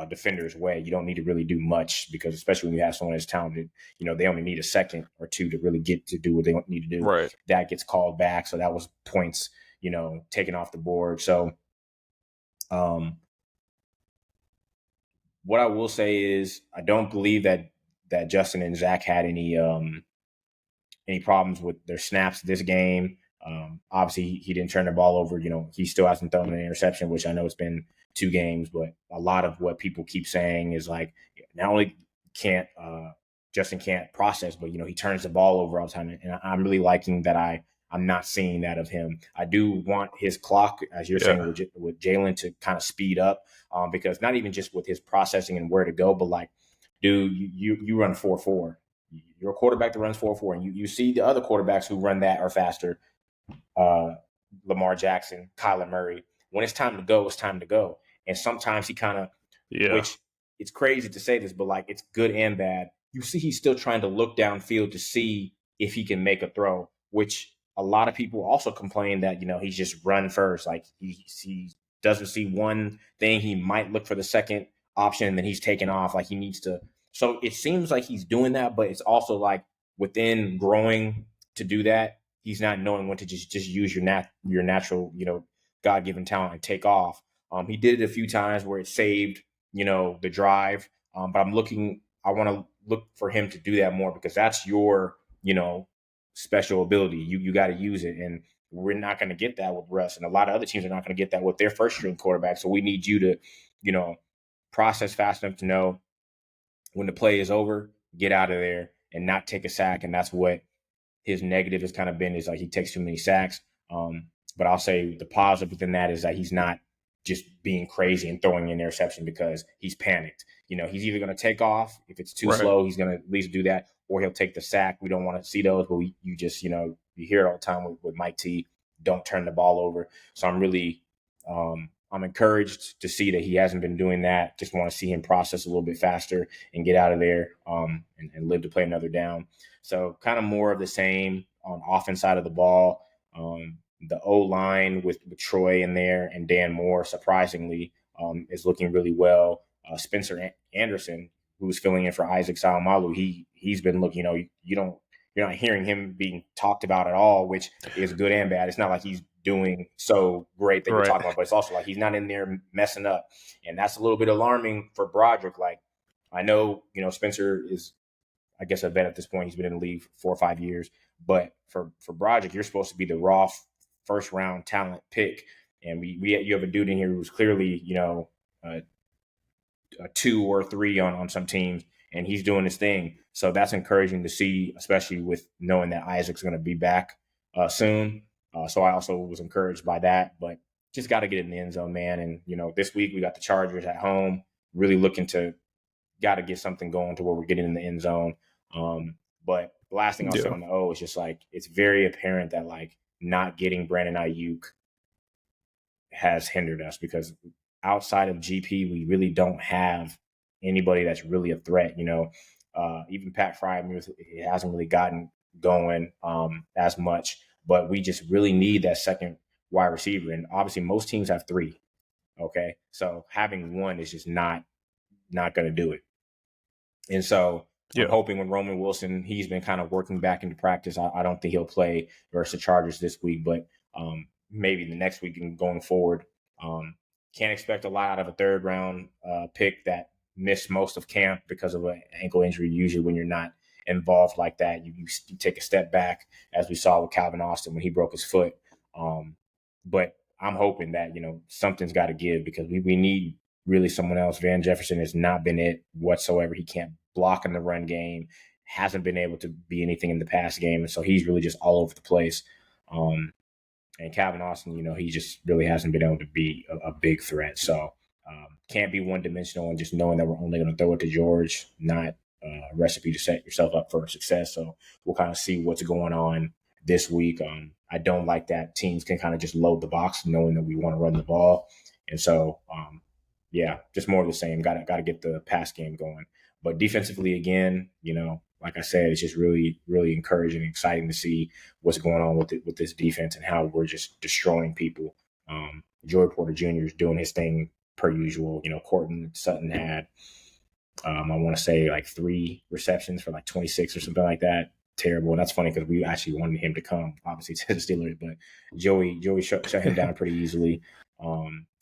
defender's way. You don't need to really do much, because especially when you have someone as talented, they only need a second or two to really get to do what they need to do. Right. That gets called back, so that was points, taken off the board. So, what I will say is I don't believe that Justin and Zach had any problems with their snaps this game. Obviously, he didn't turn the ball over. He still hasn't thrown an interception, which I know it's been 2 games, but a lot of what people keep saying is like, not only can't Justin can't process, but he turns the ball over all the time, and I'm really liking that. I'm not seeing that of him. I do want his clock, as you're saying, with Jalen to kind of speed up, because not even just with his processing and where to go, but like, dude, you run 4.4. You're a quarterback that runs 4.4, and you see the other quarterbacks who run that are faster. Lamar Jackson, Kyler Murray. When it's time to go, it's time to go. And sometimes he kind of, which it's crazy to say this, but like it's good and bad. You see, he's still trying to look downfield to see if he can make a throw, which a lot of people also complain that, he's just run first. Like he doesn't see one thing. He might look for the second option, and then he's taken off. Like he needs to. So it seems like he's doing that, but it's also like within growing to do that, he's not knowing when to just use your natural, God-given talent and take off. He did it a few times where it saved, the drive. But I want to look for him to do that more, because that's your, special ability. You got to use it. And we're not going to get that with Russ. And a lot of other teams are not going to get that with their first string quarterback. So we need you to, process fast enough to know when the play is over, get out of there and not take a sack. And that's what his negative has kind of been, is like he takes too many sacks. But I'll say the positive within that is that he's not just being crazy and throwing an interception because he's panicked. He's either going to take off. If it's too slow, he's going to at least do that, or he'll take the sack. We don't want to see those, but you just, you hear it all the time with Mike T. Don't turn the ball over. So I'm really, I'm encouraged to see that he hasn't been doing that. Just want to see him process a little bit faster and get out of there, and live to play another down. So kind of more of the same on offense side of the ball. The O-line with Troy in there and Dan Moore, surprisingly, is looking really well. Spencer Anderson, who's filling in for Isaac Salamalu, he's been looking, you're not hearing him being talked about at all, which is good and bad. It's not like he's doing so great that you're Right. talking about, but it's also like he's not in there messing up. And that's a little bit alarming for Broderick. Like, I know, Spencer is, I guess, a vet at this point. He's been in the league for 4 or 5 years. But for Broderick, you're supposed to be the raw first round talent pick. And you have a dude in here who's clearly, a 2 or 3 on some teams, and he's doing his thing. So that's encouraging to see, especially with knowing that Isaac's going to be back soon. So I also was encouraged by that, but just got to get in the end zone, man. And, this week we got the Chargers at home, really looking to got to get something going to where we're getting in the end zone. But the last thing I'll say on the O is just like, it's very apparent that like not getting Brandon Ayuk has hindered us, because outside of GP, we really don't have anybody that's really a threat. Even Pat Freiermuth, it hasn't really gotten going as much, but we just really need that second wide receiver. And obviously most teams have 3. Okay. So having one is just not going to do it. And so I'm hoping with Roman Wilson, he's been kind of working back into practice. I don't think he'll play versus the Chargers this week, but maybe the next week and going forward. Can't expect a lot out of a third round pick that missed most of camp because of an ankle injury. Usually when you're not involved like that, you take a step back, as we saw with Calvin Austin when he broke his foot. But I'm hoping that, something's got to give, because we need really someone else. Van Jefferson has not been it whatsoever. He can't block in the run game, hasn't been able to be anything in the pass game. And so he's really just all over the place. And Calvin Austin, he just really hasn't been able to be a big threat. So can't be one-dimensional, and just knowing that we're only going to throw it to George, not a recipe to set yourself up for success. So we'll kind of see what's going on this week. I don't like that teams can kind of just load the box knowing that we want to run the ball. And so, just more of the same. Got to get the pass game going. But defensively, again, like I said, it's just really, really encouraging and exciting to see what's going on with this defense and how we're just destroying people. Joey Porter Jr. is doing his thing per usual. Courtland Sutton had, I want to say, like 3 receptions for like 26 or something like that. Terrible. And that's funny because we actually wanted him to come, obviously, to the Steelers, but Joey shut him down pretty easily.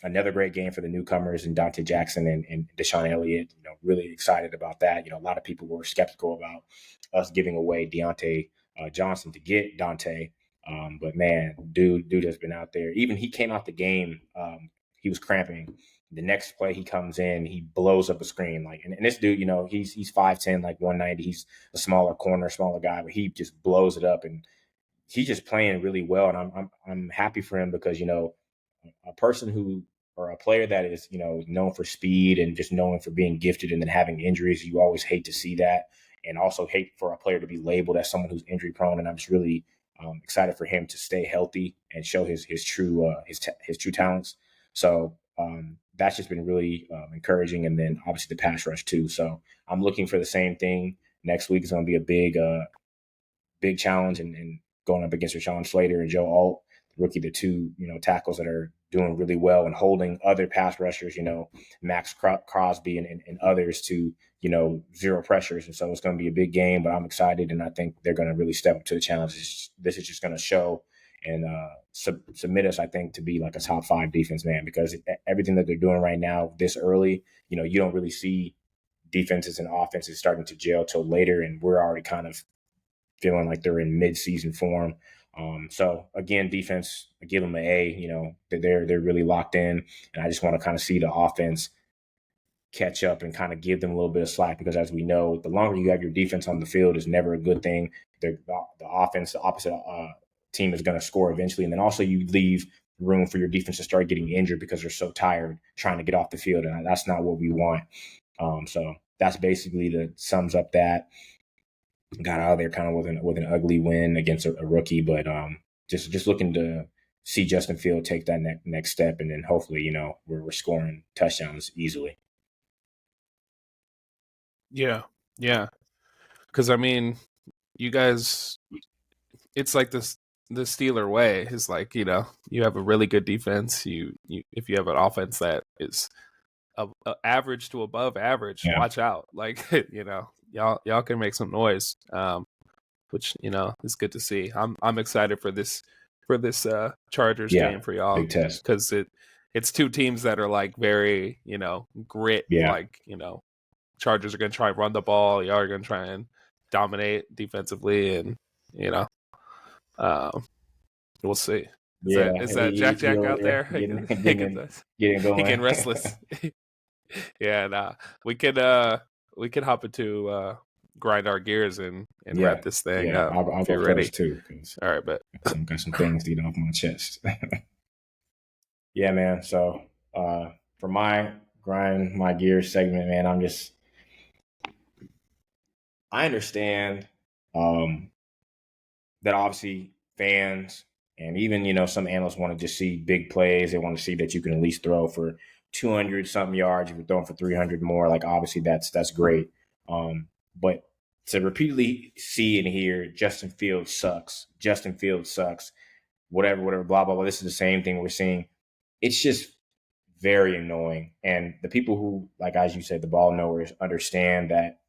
Another great game for the newcomers, and Dante Jackson and Deshaun Elliott. Really excited about that. A lot of people were skeptical about us giving away Deontay Johnson to get Dante, but man, dude has been out there. Even he came out the game. He was cramping. The next play he comes in, he blows up a screen. And this dude, he's 5'10", like 190. He's a smaller corner, smaller guy, but he just blows it up, and he's just playing really well. And I'm happy for him, because a person who, or a player that is, known for speed and just known for being gifted and then having injuries, you always hate to see that, and also hate for a player to be labeled as someone who's injury prone. And I'm just really excited for him to stay healthy and show his true talents. So that's just been really encouraging. And then obviously the pass rush too. So I'm looking for the same thing. Next week is going to be a big challenge, and going up against Rashawn Slater and Joe Alt, the rookie, the 2 tackles that are doing really well and holding other pass rushers, Max Crosby and others to, 0 pressures. And so it's going to be a big game, but I'm excited, and I think they're going to really step up to the challenge. This is just going to show and submit us, I think, to be like a top 5 defense, man, because everything that they're doing right now this early, you don't really see defenses and offenses starting to gel till later, and we're already kind of feeling like they're in mid-season form. So again, defense, I give them an A. They're really locked in, and I just want to kind of see the offense catch up and kind of give them a little bit of slack, because as we know, the longer you have your defense on the field is never a good thing. The offense, the opposite team is going to score eventually, and then also you leave room for your defense to start getting injured because they're so tired trying to get off the field, and that's not what we want. So that's basically sums up that. Got out of there kind of with an ugly win against a rookie, but just looking to see Justin Field take that next step, and then hopefully we're scoring touchdowns easily. Yeah, because I mean, you guys, it's like this. The Steeler way is like, you have a really good defense. You if you have an offense that is average to above average, watch out. Like, y'all can make some noise, which is good to see. I'm excited for this for this Chargers Yeah, game for y'all, big test. because it's two teams that are like very, grit. Yeah. Like, Chargers are going to try and run the ball. Y'all are going to try and dominate defensively, and we'll see. Yeah, Is that Jack he over out there there? getting He getting going. restless. Yeah, nah. We could hop into grind our gears and Yeah, wrap this thing yeah. up I'll if go you're ready. first too, because All right, but got some things to get off my chest. Yeah, man. So for my grind my gears segment, man, I understand that obviously fans and even some analysts want to just see big plays. They want to see that you can at least throw for 200 something yards. If you're throwing for 300 more, like obviously that's great. But to repeatedly see and hear Justin Fields sucks, whatever, blah blah blah. This is the same thing we're seeing. It's just very annoying. And the people who, like as you said, the ball knowers, understand that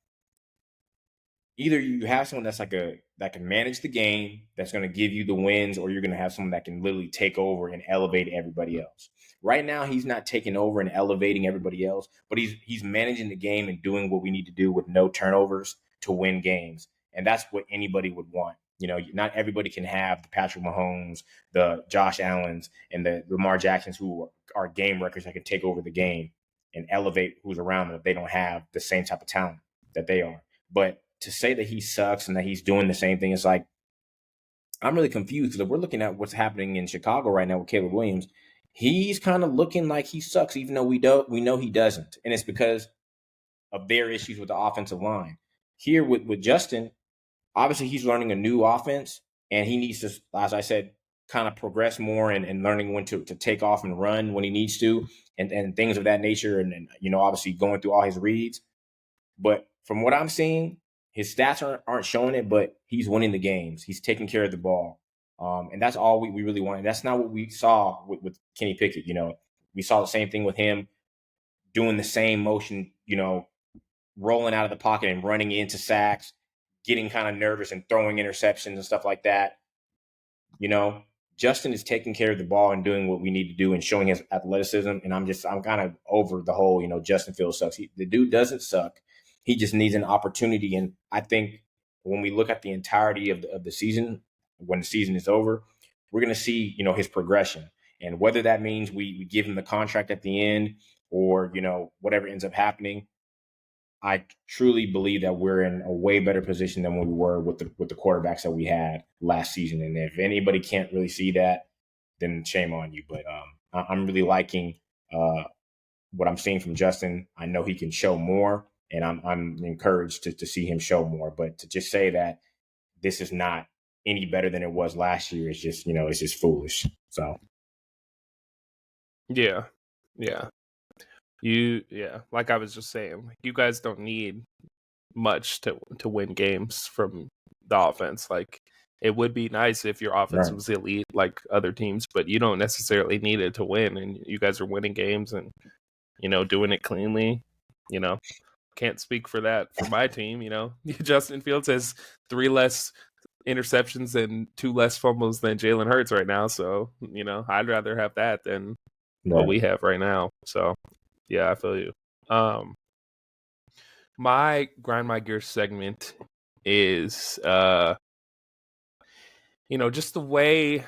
either you have someone that's that can manage the game, that's going to give you the wins, or you're going to have someone that can literally take over and elevate everybody else. Right now, he's not taking over and elevating everybody else, but he's managing the game and doing what we need to do with no turnovers to win games. And that's what anybody would want. Not everybody can have the Patrick Mahomes, the Josh Allens, and the Lamar Jacksons who are game wreckers that can take over the game and elevate who's around them if they don't have the same type of talent that they are. But to say that he sucks and that he's doing the same thing, it's like, I'm really confused, because if we're looking at what's happening in Chicago right now with Caleb Williams, he's kind of looking like he sucks, even though we know he doesn't. And it's because of their issues with the offensive line. Here with Justin, obviously he's learning a new offense, and he needs to, as I said, kind of progress more and learning when to take off and run when he needs to, and things of that nature. And obviously going through all his reads. But from what I'm seeing, his stats aren't showing it, but he's winning the games. He's taking care of the ball. And that's all we really wanted. That's not what we saw with Kenny Pickett. We saw the same thing with him doing the same motion, rolling out of the pocket and running into sacks, getting kind of nervous and throwing interceptions and stuff like that. Justin is taking care of the ball and doing what we need to do and showing his athleticism. And I'm kind of over the whole, Justin Fields sucks. The dude doesn't suck. He just needs an opportunity. And I think when we look at the entirety of the season, when the season is over, we're going to see, his progression. And whether that means we give him the contract at the end or, whatever ends up happening, I truly believe that we're in a way better position than we were with the quarterbacks that we had last season. And if anybody can't really see that, then shame on you. But I'm really liking what I'm seeing from Justin. I know he can show more, and I'm encouraged to see him show more. But to just say that this is not any better than it was last year is just, it's just foolish. So yeah. Like I was just saying, you guys don't need much to win games from the offense. Like, it would be nice if your offense was elite like other teams, but you don't necessarily need it to win. And you guys are winning games and doing it cleanly. Can't speak for that for my team. Justin Fields has 3 less interceptions and 2 less fumbles than Jalen Hurts right now. So I'd rather have that than what we have right now. So yeah, I feel you. My grind my gear segment is just the way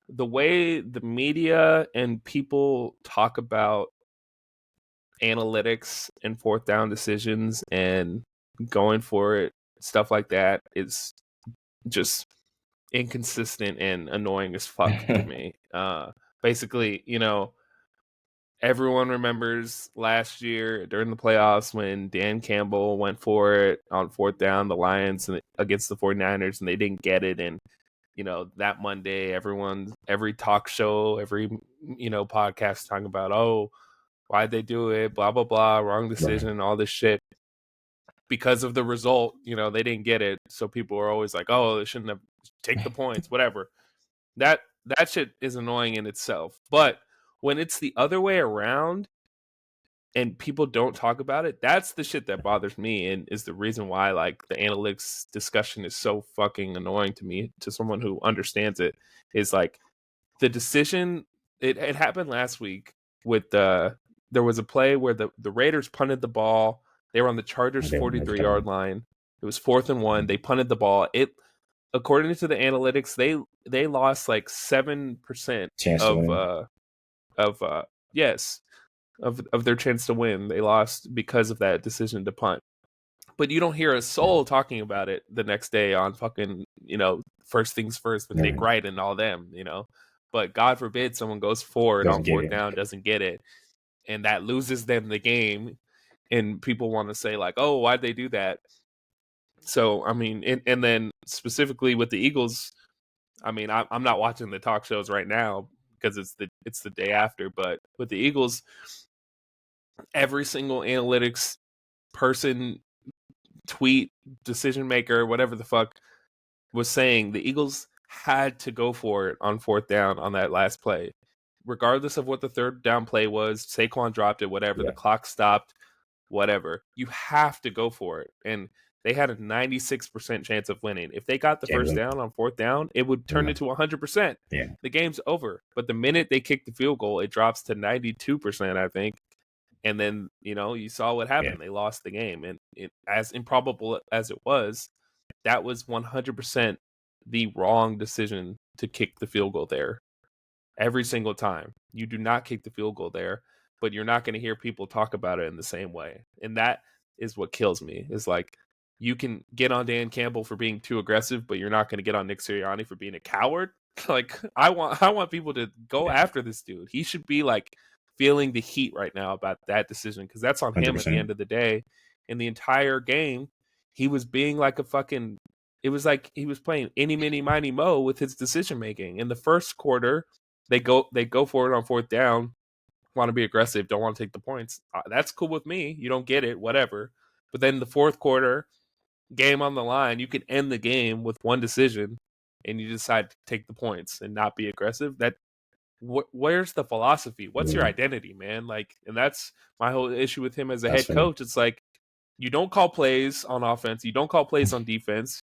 the media and people talk about analytics and fourth down decisions and going for it, stuff like that is just inconsistent and annoying as fuck to me. Basically, everyone remembers last year during the playoffs when Dan Campbell went for it on fourth down, the Lions against the 49ers, and they didn't get it. And, that Monday, every talk show, every, podcast talking about, oh, why'd they do it? Blah, blah, blah, wrong decision, all this shit. Because of the result, they didn't get it. So people are always like, oh, they shouldn't have take the points, whatever. That shit is annoying in itself. But when it's the other way around, and people don't talk about it. That's the shit that bothers me, and is the reason why like the analytics discussion is so fucking annoying to me, to someone who understands it. Is like the decision. It happened last week with there was a play where the Raiders punted the ball. They were on the Chargers 43-yard line. It was 4th and 1. They punted the ball. It, according to the analytics, they lost like 7% of yes, of their chance to win. They lost because of that decision to punt. But you don't hear a soul talking about it the next day on fucking, First Things First with Nick Wright and all them, But God forbid someone goes forward on 4th down, doesn't get it, and that loses them the game. And people want to say like, oh, why'd they do that? So, I mean, and then specifically with the Eagles, I mean, I'm not watching the talk shows right now because it's the day after. But with the Eagles, every single analytics person, tweet, decision maker, whatever the fuck, was saying the Eagles had to go for it on 4th down on that last play. Regardless of what the 3rd down play was, Saquon dropped it, whatever, the clock stopped, whatever. You have to go for it. And they had a 96% chance of winning. If they got the first down on 4th down, it would turn into 100%. Yeah. The game's over. But the minute they kick the field goal, it drops to 92%, I think. And then, you saw what happened. Yeah. They lost the game. And as improbable as it was, that was 100% the wrong decision to kick the field goal there. Every single time. You do not kick the field goal there, but you're not going to hear people talk about it in the same way. And that is what kills me. Is like, you can get on Dan Campbell for being too aggressive, but you're not going to get on Nick Sirianni for being a coward. Like, I want people to go after this dude. He should be like feeling the heat right now about that decision, because that's on 100%. Him at the end of the day. In the entire game, he was being like a fucking, it was like he was playing any, mini, miny, mo with his decision making. In the first quarter, they go for it on 4th down, want to be aggressive, don't want to take the points. That's cool with me. You don't get it, whatever. But then the 4th quarter, game on the line, you could end the game with one decision, and you decide to take the points and not be aggressive. That where's the philosophy? What's your identity, man? Like, and that's my whole issue with him as a head coach. It's like, you don't call plays on offense, you don't call plays on defense.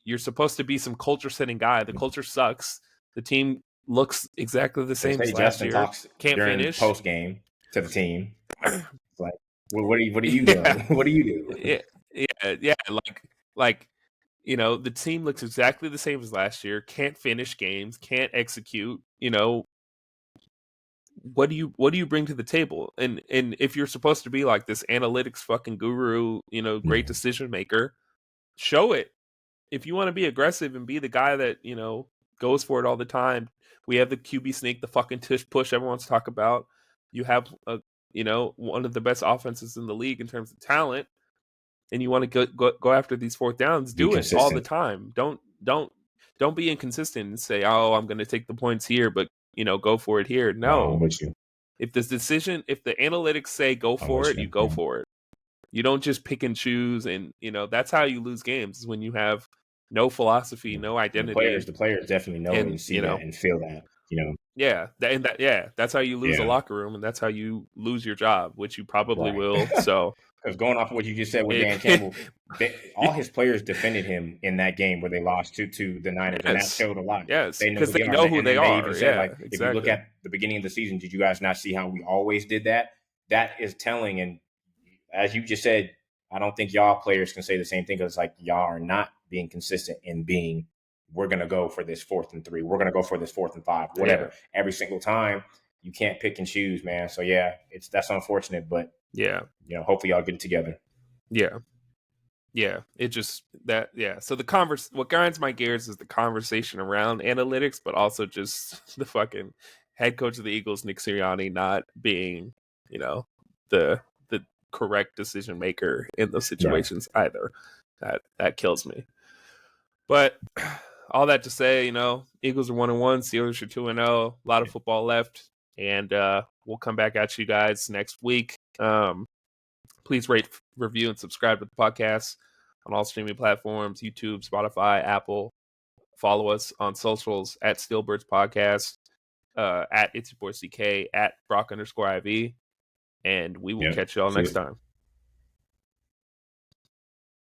You're supposed to be some culture setting guy. The culture sucks. The team looks exactly the same as last year. Can't finish post game to the team. It's like, well, what do you do? What do you do? Yeah. Like, the team looks exactly the same as last year. Can't finish games. Can't execute. What do you bring to the table? And if you're supposed to be like this analytics fucking guru, great decision maker, show it. If you want to be aggressive and be the guy that goes for it all the time, we have the QB sneak, the fucking tush push everyone's talk about. You have one of the best offenses in the league in terms of talent, and you want to go after these 4th downs. Do it all the time. Don't be inconsistent and say, oh, I'm going to take the points here, but go for it here. No. If the analytics say go for it, you go for it. You don't just pick and choose, and that's how you lose games, is when you have no philosophy, no identity. The players definitely know and see that and feel that. Yeah, that's how you lose the locker room, and that's how you lose your job, which you probably will. So, because going off of what you just said with Dan Campbell, all his players defended him in that game where they lost to the Niners, and that showed a lot. Yes, because they know who they are. Even said, if you look at the beginning of the season, did you guys not see how we always did that? That is telling, and as you just said, I don't think y'all players can say the same thing, because it's like y'all are not being consistent in being, we're going to go for this 4th and 3. We're going to go for this 4th and 5, whatever. Yeah. Every single time, you can't pick and choose, man. So, yeah, that's unfortunate. But, hopefully y'all get it together. Yeah. Yeah. It just that. Yeah. So what grinds my gears is the conversation around analytics, but also just the fucking head coach of the Eagles, Nick Sirianni, not being, the correct decision maker in those situations either. That kills me. But all that to say, Eagles are 1-1, Steelers are 2-0. A lot of football left, and we'll come back at you guys next week. Please rate, review, and subscribe to the podcast on all streaming platforms: YouTube, Spotify, Apple. Follow us on socials at Steelbirds Podcast, at It's Your Boy CK, at Brock _IV. and we will Yep. catch y'all See next you. time.